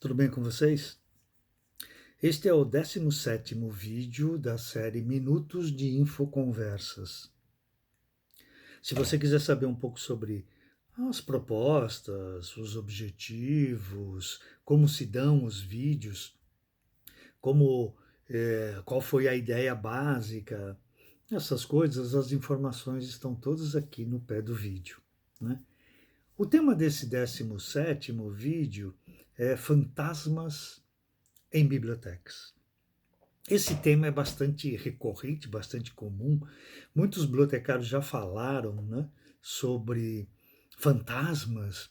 Tudo bem com vocês? Este é o 17º vídeo da série Minutos de Infoconversas. Se você quiser saber um pouco sobre as propostas, os objetivos, como se dão os vídeos, qual foi a ideia básica, essas coisas, as informações estão todas aqui no pé do vídeo, né? O tema desse 17º vídeo é fantasmas em bibliotecas. Esse tema é bastante recorrente, bastante comum. Muitos bibliotecários já falaram, né, sobre fantasmas,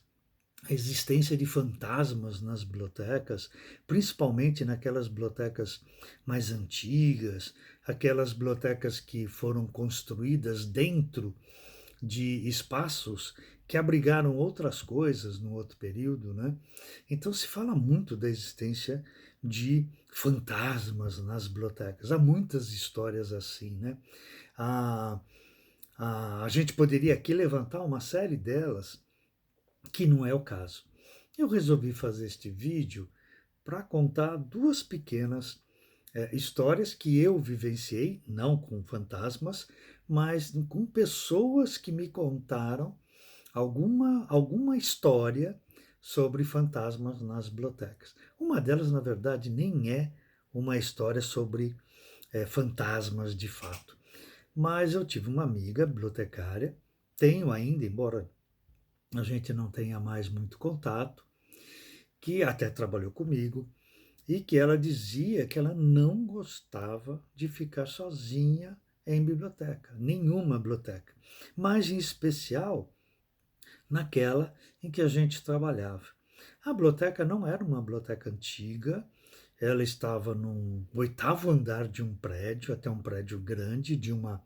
a existência de fantasmas nas bibliotecas, principalmente naquelas bibliotecas mais antigas, aquelas bibliotecas que foram construídas dentro de espaços que abrigaram outras coisas no outro período, né? Então se fala muito da existência de fantasmas nas bibliotecas. Há muitas histórias assim, né? A, a gente poderia aqui levantar uma série delas, que não é o caso. Eu resolvi fazer este vídeo para contar duas pequenas histórias que eu vivenciei, não com fantasmas, mas com pessoas que me contaram alguma história sobre fantasmas nas bibliotecas. Uma delas, na verdade, nem é uma história sobre fantasmas de fato. Mas eu tive uma amiga bibliotecária, tenho ainda, embora a gente não tenha mais muito contato, que até trabalhou comigo, e que ela dizia que ela não gostava de ficar sozinha em biblioteca, nenhuma biblioteca, mas em especial naquela em que a gente trabalhava. A biblioteca não era uma biblioteca antiga, ela estava no oitavo andar de um prédio, até um prédio grande, de uma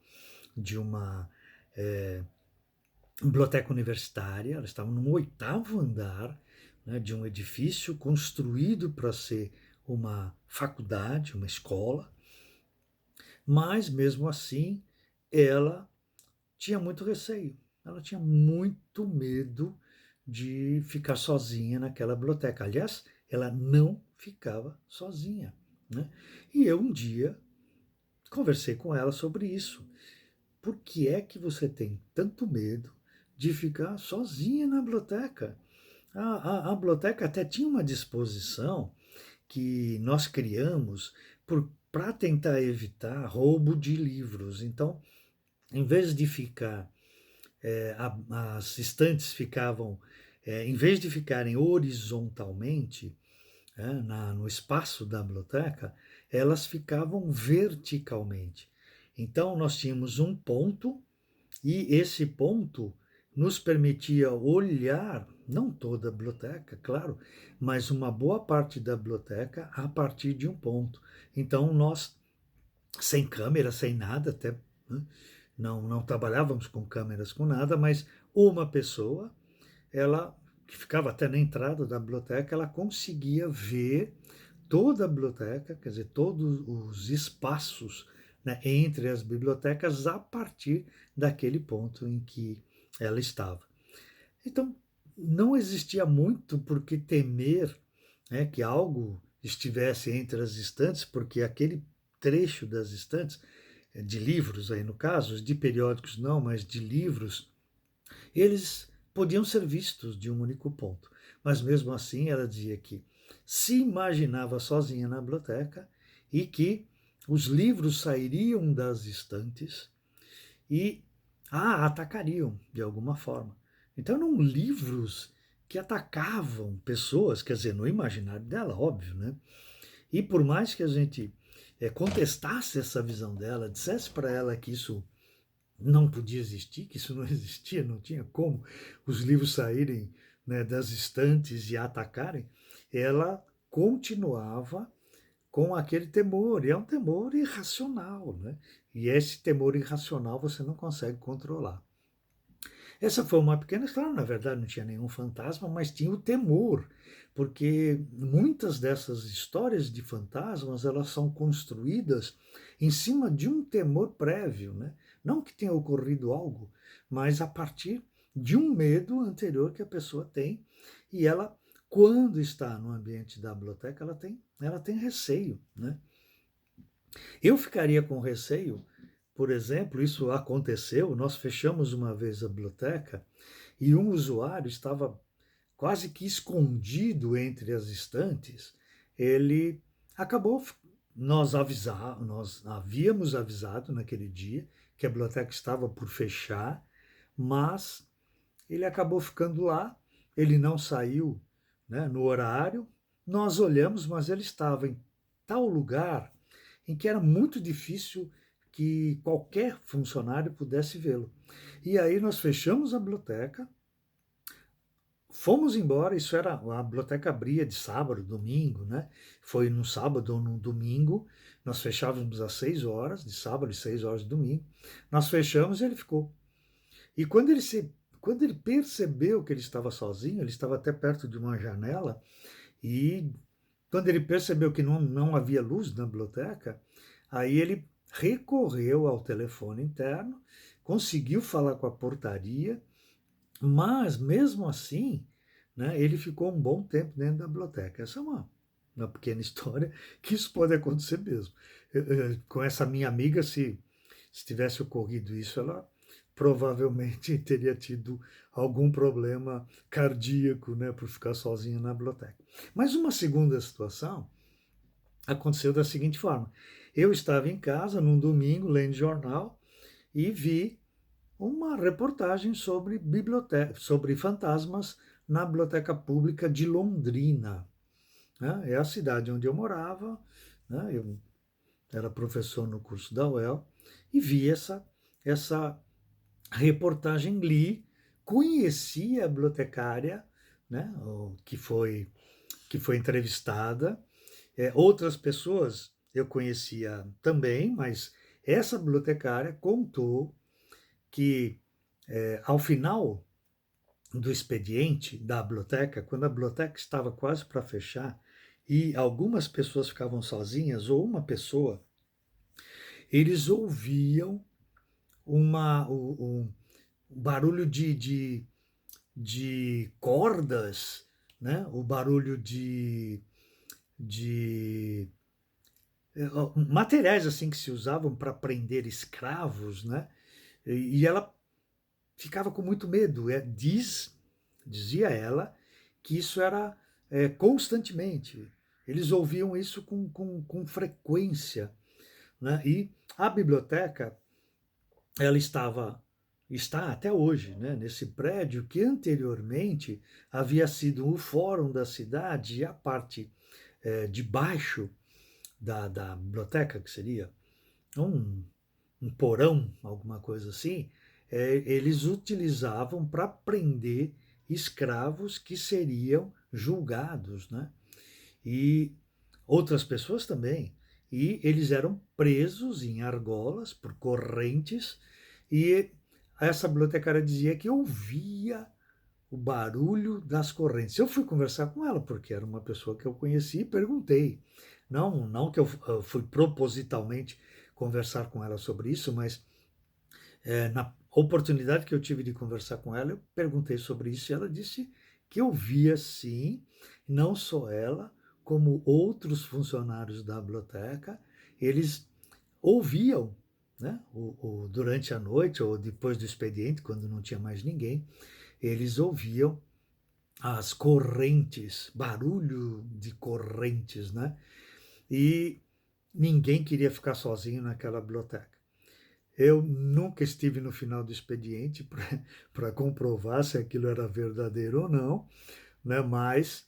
biblioteca universitária, ela estava no oitavo andar, né, de um edifício construído para ser uma faculdade, uma escola, mas mesmo assim ela tinha muito receio, ela tinha muito medo de ficar sozinha naquela biblioteca. Aliás, ela não ficava sozinha, né? E eu um dia conversei com ela sobre isso. Por que é que você tem tanto medo de ficar sozinha na biblioteca? A biblioteca até tinha uma disposição que nós criamos para tentar evitar roubo de livros. Então, em vez de ficar, as estantes ficavam, em vez de ficarem horizontalmente, no espaço da biblioteca, elas ficavam verticalmente. Então, nós tínhamos um ponto e esse ponto nos permitia olhar, não toda a biblioteca, claro, mas uma boa parte da biblioteca a partir de um ponto. Então, nós, sem câmera, sem nada, até, né, não trabalhávamos com câmeras, com nada, mas uma pessoa, ela que ficava até na entrada da biblioteca, ela conseguia ver toda a biblioteca, quer dizer, todos os espaços, né, entre as bibliotecas a partir daquele ponto em que ela estava. Então, não existia muito por que temer, né, que algo estivesse entre as estantes, porque aquele trecho das estantes, de livros aí no caso, de periódicos não, mas de livros, eles podiam ser vistos de um único ponto. Mas mesmo assim, ela dizia que se imaginava sozinha na biblioteca e que os livros sairiam das estantes e atacariam de alguma forma. Então eram livros que atacavam pessoas, quer dizer, no imaginário dela, óbvio, né? E por mais que a gente contestasse essa visão dela, dissesse para ela que isso não podia existir, que isso não existia, não tinha como os livros saírem, né, das estantes e atacarem, ela continuava com aquele temor, e é um temor irracional, né? E esse temor irracional você não consegue controlar. Essa foi uma pequena história, na verdade não tinha nenhum fantasma, mas tinha o temor, porque muitas dessas histórias de fantasmas, elas são construídas em cima de um temor prévio, né? Não que tenha ocorrido algo, mas a partir de um medo anterior que a pessoa tem, e ela quando está no ambiente da biblioteca, ela tem receio, né? Eu ficaria com receio, por exemplo, isso aconteceu, nós fechamos uma vez a biblioteca e um usuário estava quase que escondido entre as estantes. Ele acabou, nós havíamos avisado naquele dia que a biblioteca estava por fechar, mas ele acabou ficando lá, ele não saiu, né, no horário. Nós olhamos, mas ele estava em tal lugar em que era muito difícil que qualquer funcionário pudesse vê-lo. E aí nós fechamos a biblioteca, fomos embora. Isso era, a biblioteca abria de sábado, domingo, né? Foi num sábado ou num domingo. Nós fechávamos às 6 horas de sábado e 6 horas de domingo. Nós fechamos e ele ficou. E quando ele percebeu que ele estava sozinho, ele estava até perto de uma janela, e quando ele percebeu que não havia luz na biblioteca, aí ele recorreu ao telefone interno, conseguiu falar com a portaria, mas mesmo assim, né, ele ficou um bom tempo dentro da biblioteca. Essa é uma pequena história que isso pode acontecer mesmo. Com essa minha amiga, se tivesse ocorrido isso, ela provavelmente teria tido algum problema cardíaco, né, por ficar sozinha na biblioteca. Mas uma segunda situação aconteceu da seguinte forma: eu estava em casa num domingo lendo jornal e vi uma reportagem sobre biblioteca, sobre fantasmas na Biblioteca Pública de Londrina, né? É a cidade onde eu morava, né? Eu era professor no curso da UEL e vi essa reportagem, li, conheci a bibliotecária, né? Que foi entrevistada. Outras pessoas eu conhecia também, mas essa bibliotecária contou que, ao final do expediente da biblioteca, quando a biblioteca estava quase para fechar e algumas pessoas ficavam sozinhas, ou uma pessoa, eles ouviam um barulho de cordas, né? O barulho de materiais assim que se usavam para prender escravos, né? E ela ficava com muito medo. Dizia ela que isso era constantemente. Eles ouviam isso com frequência, né? E a biblioteca, ela está até hoje, né, nesse prédio que anteriormente havia sido o fórum da cidade, e a parte de baixo da biblioteca, que seria um, um porão, alguma coisa assim, eles utilizavam para prender escravos que seriam julgados, né? E outras pessoas também. E eles eram presos em argolas por correntes, e essa bibliotecária dizia que ouvia o barulho das correntes. Eu fui conversar com ela, porque era uma pessoa que eu conheci, e perguntei. Não que eu fui propositalmente conversar com ela sobre isso, mas na oportunidade que eu tive de conversar com ela, eu perguntei sobre isso e ela disse que ouvia sim, não só ela, como outros funcionários da biblioteca, eles ouviam, né, durante a noite ou depois do expediente, quando não tinha mais ninguém, eles ouviam as correntes, barulho de correntes, né? E ninguém queria ficar sozinho naquela biblioteca. Eu nunca estive no final do expediente para comprovar se aquilo era verdadeiro ou não, né? Mas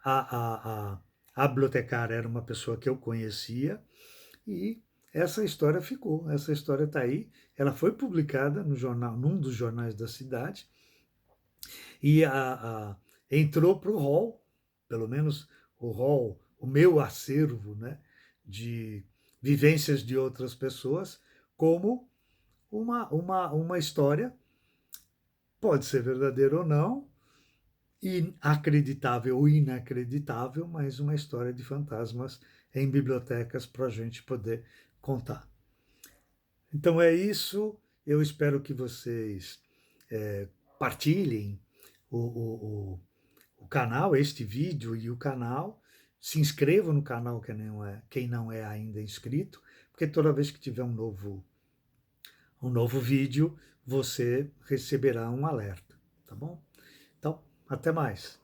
a, a, a, a bibliotecária era uma pessoa que eu conhecia, e essa história ficou. Essa história está aí. Ela foi publicada no jornal, num dos jornais da cidade, e entrou para o hall, pelo menos o hall, o meu acervo, né, de vivências de outras pessoas, como uma história, pode ser verdadeira ou não, inacreditável ou inacreditável, mas uma história de fantasmas em bibliotecas para a gente poder contar. Então é isso. Eu espero que vocês partilhem o, o, o canal, este vídeo e o canal. Se inscreva no canal quem não é ainda inscrito, porque toda vez que tiver um novo vídeo, você receberá um alerta, tá bom? Então, até mais.